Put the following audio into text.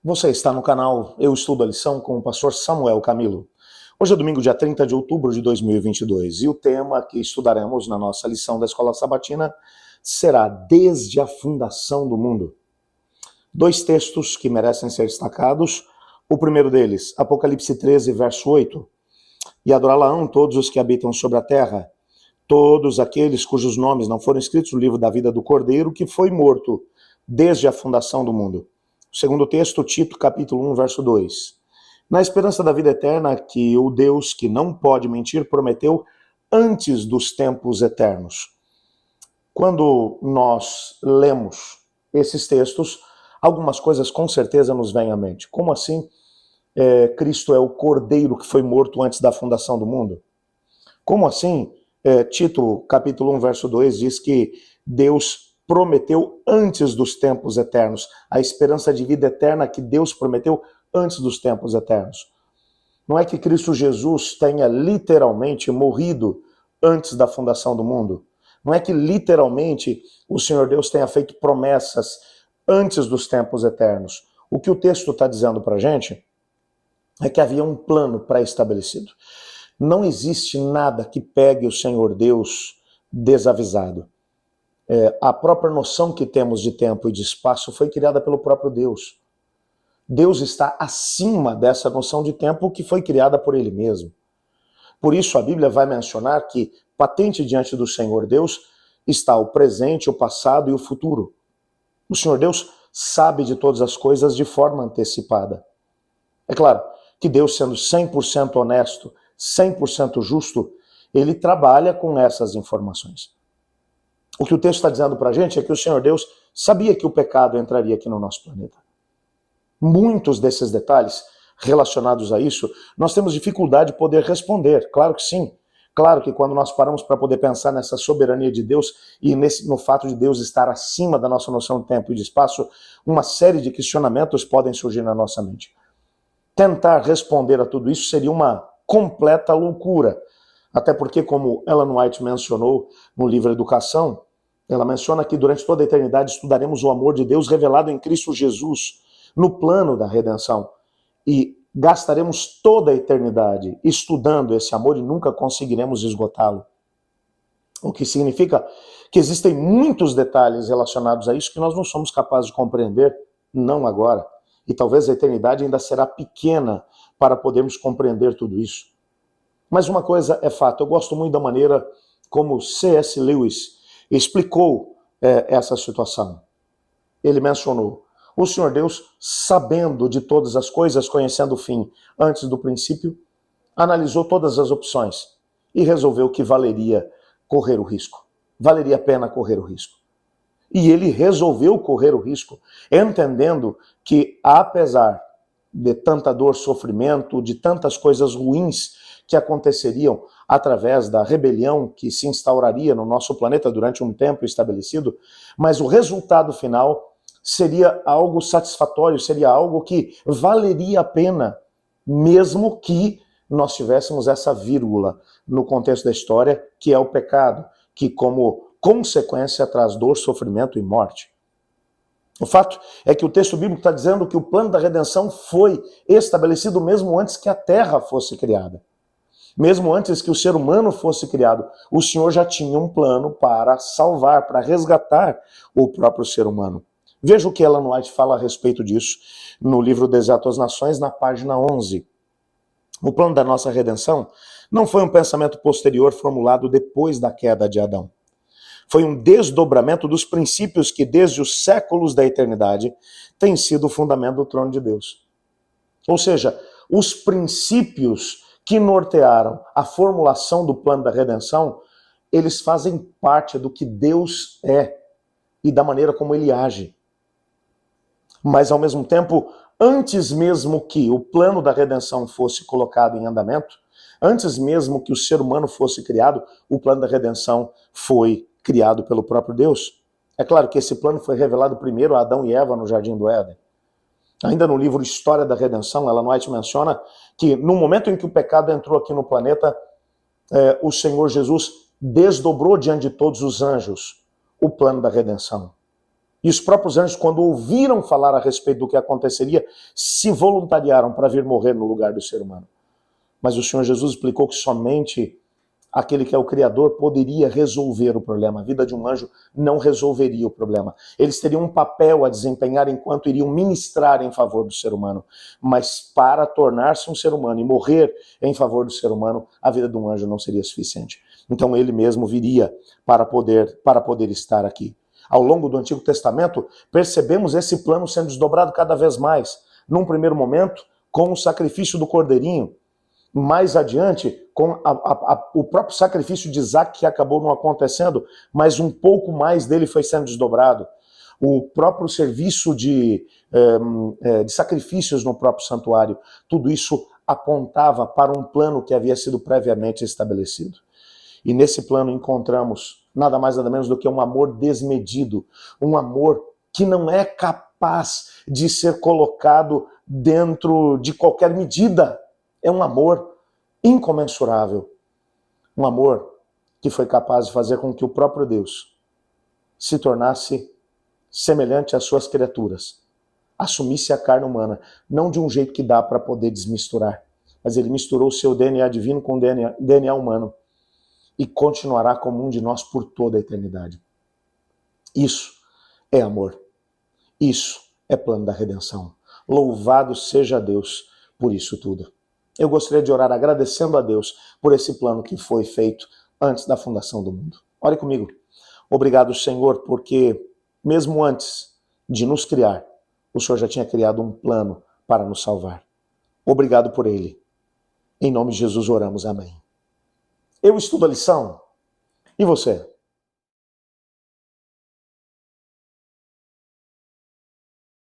Você está no canal Eu Estudo a Lição com o pastor Samuel Camilo. Hoje é domingo, dia 30 de outubro de 2022 e o tema que estudaremos na nossa lição da Escola Sabatina será Desde a Fundação do Mundo. Dois textos que merecem ser destacados. O primeiro deles, Apocalipse 13, verso 8. E adorá-la-ão todos os que habitam sobre a terra, todos aqueles cujos nomes não foram escritos no livro da vida do Cordeiro, que foi morto desde a fundação do mundo. Segundo texto, Tito, capítulo 1, verso 2. Na esperança da vida eterna que o Deus que não pode mentir prometeu antes dos tempos eternos. Quando nós lemos esses textos, algumas coisas com certeza nos vêm à mente. Como assim Cristo é o Cordeiro que foi morto antes da fundação do mundo? Como assim Tito, capítulo 1, verso 2, diz que Deus prometeu antes dos tempos eternos, a esperança de vida eterna que Deus prometeu antes dos tempos eternos? Não é que Cristo Jesus tenha literalmente morrido antes da fundação do mundo. Não é que literalmente o Senhor Deus tenha feito promessas antes dos tempos eternos. O que o texto está dizendo para a gente é que havia um plano pré-estabelecido. Não existe nada que pegue o Senhor Deus desavisado. A própria noção que temos de tempo e de espaço foi criada pelo próprio Deus. Deus está acima dessa noção de tempo que foi criada por Ele mesmo. Por isso a Bíblia vai mencionar que patente diante do Senhor Deus está o presente, o passado e o futuro. O Senhor Deus sabe de todas as coisas de forma antecipada. É claro que Deus, sendo 100% honesto, 100% justo, Ele trabalha com essas informações. O que o texto está dizendo para a gente é que o Senhor Deus sabia que o pecado entraria aqui no nosso planeta. Muitos desses detalhes relacionados a isso, nós temos dificuldade de poder responder. Claro que sim. Claro que quando nós paramos para poder pensar nessa soberania de Deus e no fato de Deus estar acima da nossa noção de tempo e de espaço, uma série de questionamentos podem surgir na nossa mente. Tentar responder a tudo isso seria uma completa loucura. Até porque, como Ellen White mencionou no livro Educação, ela menciona que durante toda a eternidade estudaremos o amor de Deus revelado em Cristo Jesus, no plano da redenção. E gastaremos toda a eternidade estudando esse amor e nunca conseguiremos esgotá-lo. O que significa que existem muitos detalhes relacionados a isso que nós não somos capazes de compreender, não agora. E talvez a eternidade ainda será pequena para podermos compreender tudo isso. Mas uma coisa é fato, eu gosto muito da maneira como C.S. Lewis explicou essa situação. Ele mencionou: o Senhor Deus, sabendo de todas as coisas, conhecendo o fim antes do princípio, analisou todas as opções e resolveu que valeria correr o risco. Valeria a pena correr o risco. E ele resolveu correr o risco, entendendo que, apesar de tanta dor, sofrimento, de tantas coisas ruins que aconteceriam através da rebelião que se instauraria no nosso planeta durante um tempo estabelecido, mas o resultado final seria algo satisfatório, seria algo que valeria a pena, mesmo que nós tivéssemos essa vírgula no contexto da história, que é o pecado, que como consequência traz dor, sofrimento e morte. O fato é que o texto bíblico está dizendo que o plano da redenção foi estabelecido mesmo antes que a terra fosse criada. Mesmo antes que o ser humano fosse criado, o Senhor já tinha um plano para salvar, para resgatar o próprio ser humano. Veja o que Ellen White fala a respeito disso no livro Deserto às Nações, na página 11. O plano da nossa redenção não foi um pensamento posterior formulado depois da queda de Adão. Foi um desdobramento dos princípios que, desde os séculos da eternidade, têm sido o fundamento do trono de Deus. Ou seja, os princípios que nortearam a formulação do plano da redenção, eles fazem parte do que Deus é e da maneira como Ele age. Mas, ao mesmo tempo, antes mesmo que o plano da redenção fosse colocado em andamento, antes mesmo que o ser humano fosse criado, o plano da redenção foi criado pelo próprio Deus. É claro que esse plano foi revelado primeiro a Adão e Eva no Jardim do Éden. Ainda no livro História da Redenção, Ellen White menciona que no momento em que o pecado entrou aqui no planeta, o Senhor Jesus desdobrou diante de todos os anjos o plano da redenção. E os próprios anjos, quando ouviram falar a respeito do que aconteceria, se voluntariaram para vir morrer no lugar do ser humano. Mas o Senhor Jesus explicou que somente aquele que é o Criador poderia resolver o problema. A vida de um anjo não resolveria o problema. Eles teriam um papel a desempenhar enquanto iriam ministrar em favor do ser humano. Mas para tornar-se um ser humano e morrer em favor do ser humano, a vida de um anjo não seria suficiente. Então ele mesmo viria para poder estar aqui. Ao longo do Antigo Testamento, percebemos esse plano sendo desdobrado cada vez mais. Num primeiro momento, com o sacrifício do cordeirinho. Mais adiante, com o próprio sacrifício de Isaac, que acabou não acontecendo, mas um pouco mais dele foi sendo desdobrado. O próprio serviço de sacrifícios no próprio santuário, tudo isso apontava para um plano que havia sido previamente estabelecido. E nesse plano encontramos nada mais nada menos do que um amor desmedido, um amor que não é capaz de ser colocado dentro de qualquer medida. É um amor incomensurável, um amor que foi capaz de fazer com que o próprio Deus se tornasse semelhante às suas criaturas, assumisse a carne humana, não de um jeito que dá para poder desmisturar, mas ele misturou o seu DNA divino com o DNA humano e continuará como um de nós por toda a eternidade. Isso é amor. Isso é plano da redenção. Louvado seja Deus por isso tudo. Eu gostaria de orar agradecendo a Deus por esse plano que foi feito antes da fundação do mundo. Ore comigo. Obrigado, Senhor, porque mesmo antes de nos criar, o Senhor já tinha criado um plano para nos salvar. Obrigado por ele. Em nome de Jesus oramos, amém. Eu estudo a lição. E você?